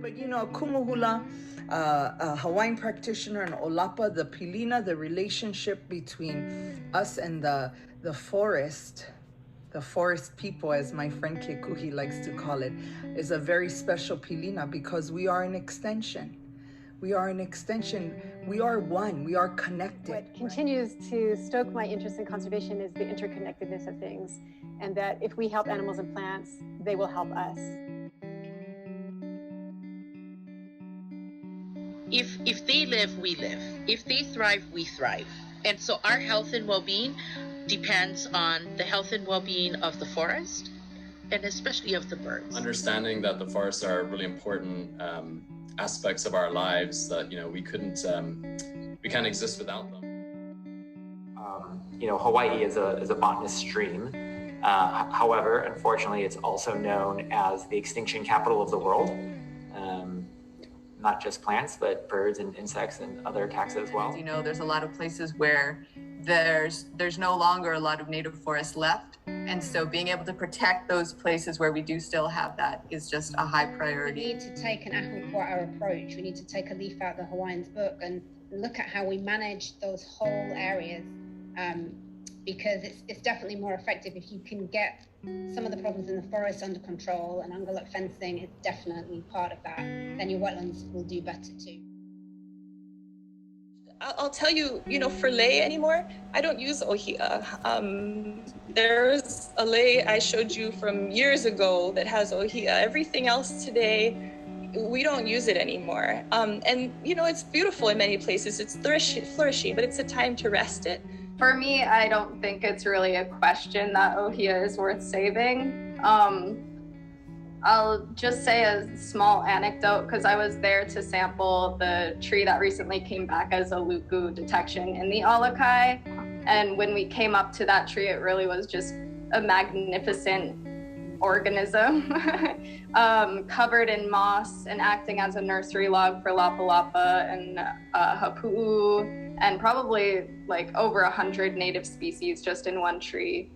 But Kumuhula, a Hawaiian practitioner, and Olapa, the Pilina, the relationship between us and the forest people, as my friend Kekuhi likes to call it, is a very special Pilina because we are an extension. We are an extension. We are one. We are connected. What continues to stoke my interest in conservation is the interconnectedness of things, and that if we help animals and plants, they will help us. If they live, we live. If they thrive, we thrive. And so our health and well-being depends on the health and well-being of the forest, and especially of the birds. Understanding that the forests are really important aspects of our lives, that we can't exist without them. Hawaii is a botanist stream. However, unfortunately, it's also known as the extinction capital of the world. Not just plants, but birds and insects and other taxa as well. There's a lot of places where there's no longer a lot of native forest left. And so being able to protect those places where we do still have that is just a high priority. We need to take an ahupua'a approach. We need to take a leaf out of the Hawaiians book and look at how we manage those whole areas, because it's definitely more effective if you can get some of the problems in the forest under control, and ungulate fencing is definitely part of that. Then your wetlands will do better too. I'll tell you, for lei anymore, I don't use ohia. There's a lei I showed you from years ago that has ohia. Everything else today, we don't use it anymore. And it's beautiful in many places. It's flourishing, but it's a time to rest it. For me, I don't think it's really a question that ohia is worth saving. I'll just say a small anecdote, because I was there to sample the tree that recently came back as a luku detection in the Alakai. And when we came up to that tree, it really was just a magnificent organism covered in moss and acting as a nursery log for lapa lapa and hapu'u, and probably like over 100 native species just in one tree.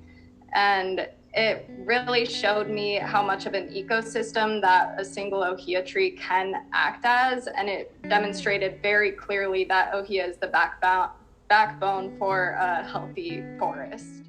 And it really showed me how much of an ecosystem that a single ohia tree can act as, and it demonstrated very clearly that ohia is the backbone for a healthy forest.